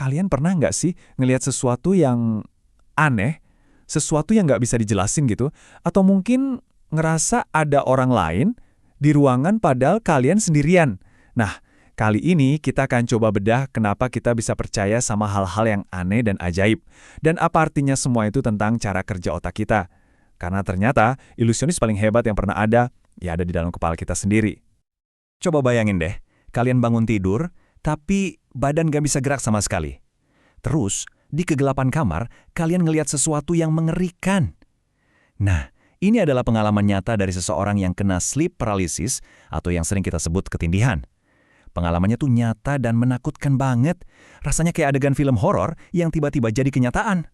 Kalian pernah nggak sih ngelihat sesuatu yang aneh, sesuatu yang nggak bisa dijelasin gitu, atau mungkin ngerasa ada orang lain di ruangan padahal kalian sendirian? Nah, kali ini kita akan coba bedah kenapa kita bisa percaya sama hal-hal yang aneh dan ajaib, dan apa artinya semua itu tentang cara kerja otak kita. Karena ternyata ilusionis paling hebat yang pernah ada, ya ada di dalam kepala kita sendiri. Coba bayangin deh, kalian bangun tidur, tapi badan gak bisa gerak sama sekali. Terus, di kegelapan kamar, kalian ngelihat sesuatu yang mengerikan. Nah, ini adalah pengalaman nyata dari seseorang yang kena sleep paralysis atau yang sering kita sebut ketindihan. Pengalamannya tuh nyata dan menakutkan banget. Rasanya kayak adegan film horor yang tiba-tiba jadi kenyataan.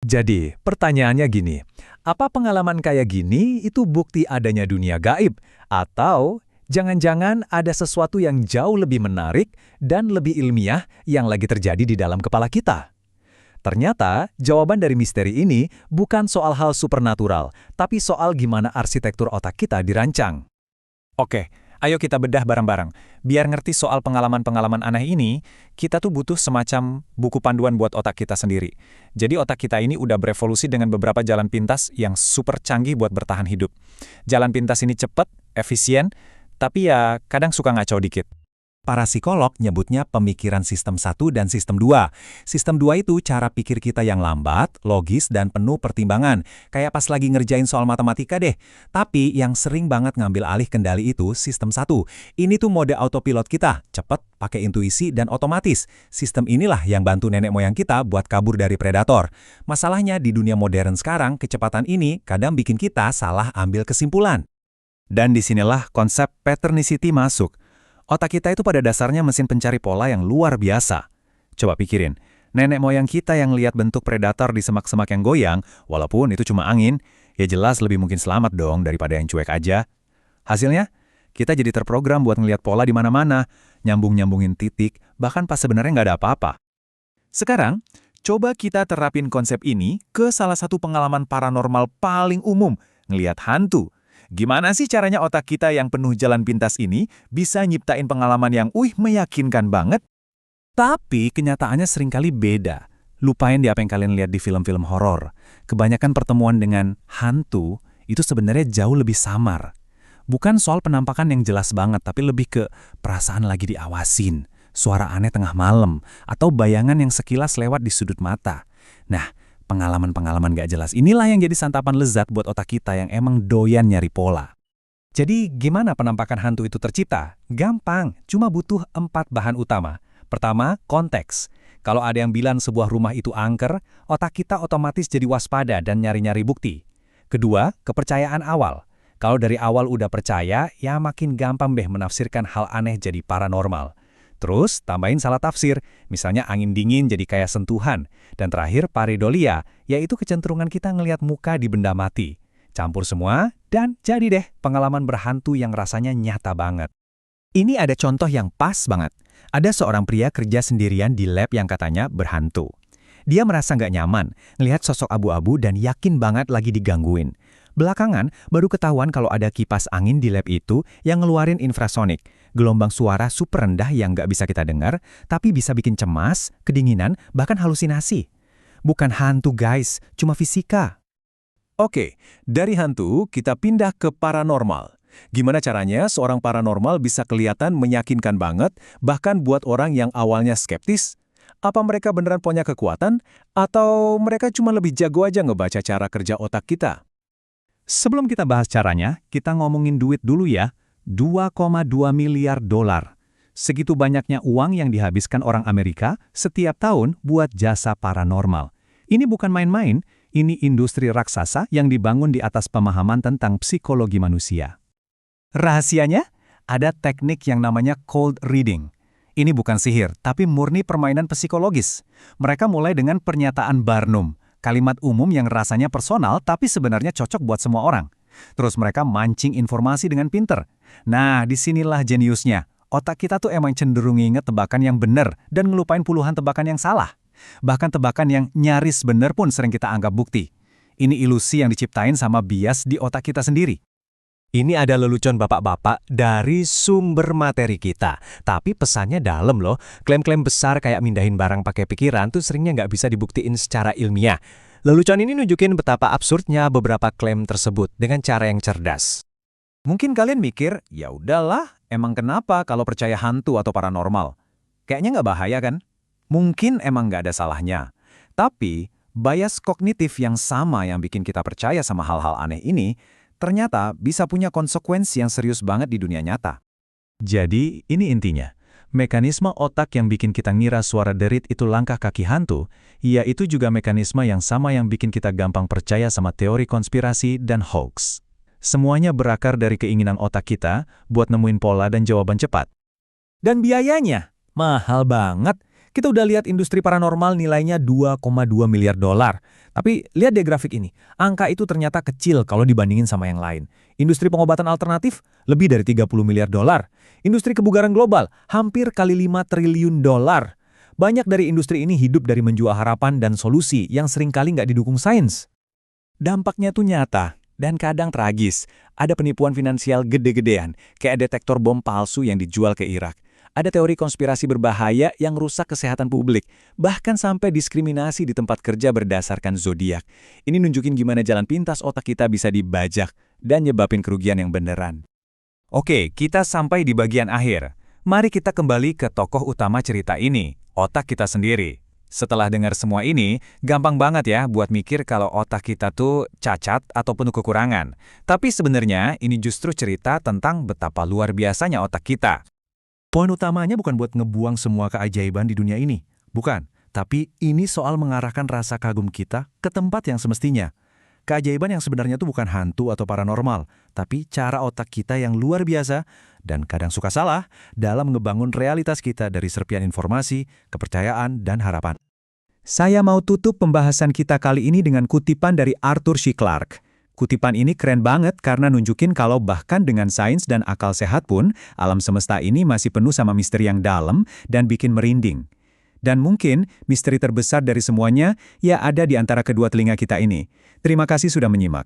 Jadi, pertanyaannya gini, apa pengalaman kayak gini itu bukti adanya dunia gaib? Atau jangan-jangan ada sesuatu yang jauh lebih menarik dan lebih ilmiah yang lagi terjadi di dalam kepala kita? Ternyata, jawaban dari misteri ini bukan soal hal supernatural, tapi soal gimana arsitektur otak kita dirancang. Oke, ayo kita bedah bareng-bareng. Biar ngerti soal pengalaman-pengalaman aneh ini, kita tuh butuh semacam buku panduan buat otak kita sendiri. Jadi otak kita ini udah berevolusi dengan beberapa jalan pintas yang super canggih buat bertahan hidup. Jalan pintas ini cepat, efisien, tapi ya kadang suka ngaco dikit. Para psikolog nyebutnya pemikiran sistem 1 dan sistem 2. Sistem 2 itu cara pikir kita yang lambat, logis, dan penuh pertimbangan. Kayak pas lagi ngerjain soal matematika deh. Tapi yang sering banget ngambil alih kendali itu sistem 1. Ini tuh mode autopilot kita, cepet, pakai intuisi, dan otomatis. Sistem inilah yang bantu nenek moyang kita buat kabur dari predator. Masalahnya di dunia modern sekarang, kecepatan ini kadang bikin kita salah ambil kesimpulan. Dan disinilah konsep patternicity masuk. Otak kita itu pada dasarnya mesin pencari pola yang luar biasa. Coba pikirin, nenek moyang kita yang lihat bentuk predator di semak-semak yang goyang, walaupun itu cuma angin, ya jelas lebih mungkin selamat dong daripada yang cuek aja. Hasilnya, kita jadi terprogram buat ngelihat pola di mana-mana, nyambung-nyambungin titik, bahkan pas sebenarnya nggak ada apa-apa. Sekarang, coba kita terapin konsep ini ke salah satu pengalaman paranormal paling umum, ngelihat hantu. Gimana sih caranya otak kita yang penuh jalan pintas ini bisa nyiptain pengalaman yang meyakinkan banget? Tapi kenyataannya seringkali beda. Lupain di apa yang kalian lihat di film-film horor. Kebanyakan pertemuan dengan hantu itu sebenarnya jauh lebih samar. Bukan soal penampakan yang jelas banget, tapi lebih ke perasaan lagi diawasin, suara aneh tengah malam, atau bayangan yang sekilas lewat di sudut mata. Nah, pengalaman-pengalaman gak jelas inilah yang jadi santapan lezat buat otak kita yang emang doyan nyari pola. Jadi gimana penampakan hantu itu tercipta? Gampang, cuma butuh 4 bahan utama. Pertama, konteks. Kalau ada yang bilang sebuah rumah itu angker, otak kita otomatis jadi waspada dan nyari-nyari bukti. Kedua, kepercayaan awal. Kalau dari awal udah percaya, ya makin gampang deh menafsirkan hal aneh jadi paranormal. Terus, tambahin salah tafsir, misalnya angin dingin jadi kayak sentuhan. Dan terakhir, pareidolia, yaitu kecenderungan kita ngelihat muka di benda mati. Campur semua, dan jadi deh pengalaman berhantu yang rasanya nyata banget. Ini ada contoh yang pas banget. Ada seorang pria kerja sendirian di lab yang katanya berhantu. Dia merasa nggak nyaman, ngelihat sosok abu-abu dan yakin banget lagi digangguin. Belakangan, baru ketahuan kalau ada kipas angin di lab itu yang ngeluarin infrasonik. Gelombang suara super rendah yang nggak bisa kita dengar, tapi bisa bikin cemas, kedinginan, bahkan halusinasi. Bukan hantu guys, cuma fisika. Oke, dari hantu kita pindah ke paranormal. Gimana caranya seorang paranormal bisa kelihatan meyakinkan banget, bahkan buat orang yang awalnya skeptis? Apa mereka beneran punya kekuatan? Atau mereka cuma lebih jago aja ngebaca cara kerja otak kita? Sebelum kita bahas caranya, kita ngomongin duit dulu ya. 2,2 miliar dolar. Segitu banyaknya uang yang dihabiskan orang Amerika setiap tahun buat jasa paranormal. Ini bukan main-main, ini industri raksasa yang dibangun di atas pemahaman tentang psikologi manusia. Rahasianya? Ada teknik yang namanya cold reading. Ini bukan sihir, tapi murni permainan psikologis. Mereka mulai dengan pernyataan Barnum, kalimat umum yang rasanya personal tapi sebenarnya cocok buat semua orang. Terus mereka mancing informasi dengan pinter. Nah, disinilah jeniusnya. Otak kita tuh emang cenderung inget tebakan yang benar dan ngelupain puluhan tebakan yang salah. Bahkan tebakan yang nyaris benar pun sering kita anggap bukti. Ini ilusi yang diciptain sama bias di otak kita sendiri. Ini ada lelucon bapak-bapak dari sumber materi kita. Tapi pesannya dalam loh. Klaim-klaim besar kayak mindahin barang pakai pikiran tuh seringnya nggak bisa dibuktiin secara ilmiah. Lelucon ini nunjukin betapa absurdnya beberapa klaim tersebut dengan cara yang cerdas. Mungkin kalian mikir, ya udahlah, emang kenapa kalau percaya hantu atau paranormal? Kayaknya nggak bahaya kan? Mungkin emang nggak ada salahnya. Tapi, bias kognitif yang sama yang bikin kita percaya sama hal-hal aneh ini, ternyata bisa punya konsekuensi yang serius banget di dunia nyata. Jadi, ini intinya. Mekanisme otak yang bikin kita ngira suara derit itu langkah kaki hantu, yaitu juga mekanisme yang sama yang bikin kita gampang percaya sama teori konspirasi dan hoax. Semuanya berakar dari keinginan otak kita buat nemuin pola dan jawaban cepat. Dan biayanya, mahal banget. Kita udah lihat industri paranormal nilainya 2,2 miliar dolar. Tapi lihat deh grafik ini, angka itu ternyata kecil kalau dibandingin sama yang lain. Industri pengobatan alternatif lebih dari 30 miliar dolar. Industri kebugaran global hampir kali 5 triliun dolar. Banyak dari industri ini hidup dari menjual harapan dan solusi yang seringkali nggak didukung sains. Dampaknya tuh nyata dan kadang tragis. Ada penipuan finansial gede-gedean, kayak detektor bom palsu yang dijual ke Irak. Ada teori konspirasi berbahaya yang rusak kesehatan publik, bahkan sampai diskriminasi di tempat kerja berdasarkan zodiak. Ini nunjukin gimana jalan pintas otak kita bisa dibajak dan nyebabin kerugian yang beneran. Oke, kita sampai di bagian akhir. Mari kita kembali ke tokoh utama cerita ini, otak kita sendiri. Setelah dengar semua ini, gampang banget ya buat mikir kalau otak kita tuh cacat atau penuh kekurangan. Tapi sebenarnya ini justru cerita tentang betapa luar biasanya otak kita. Poin utamanya bukan buat ngebuang semua keajaiban di dunia ini. Bukan. Tapi ini soal mengarahkan rasa kagum kita ke tempat yang semestinya. Keajaiban yang sebenarnya itu bukan hantu atau paranormal, tapi cara otak kita yang luar biasa dan kadang suka salah dalam ngebangun realitas kita dari serpian informasi, kepercayaan, dan harapan. Saya mau tutup pembahasan kita kali ini dengan kutipan dari Arthur C. Clarke. Kutipan ini keren banget karena nunjukin kalau bahkan dengan sains dan akal sehat pun, alam semesta ini masih penuh sama misteri yang dalam dan bikin merinding. Dan mungkin misteri terbesar dari semuanya ya ada di antara kedua telinga kita ini. Terima kasih sudah menyimak.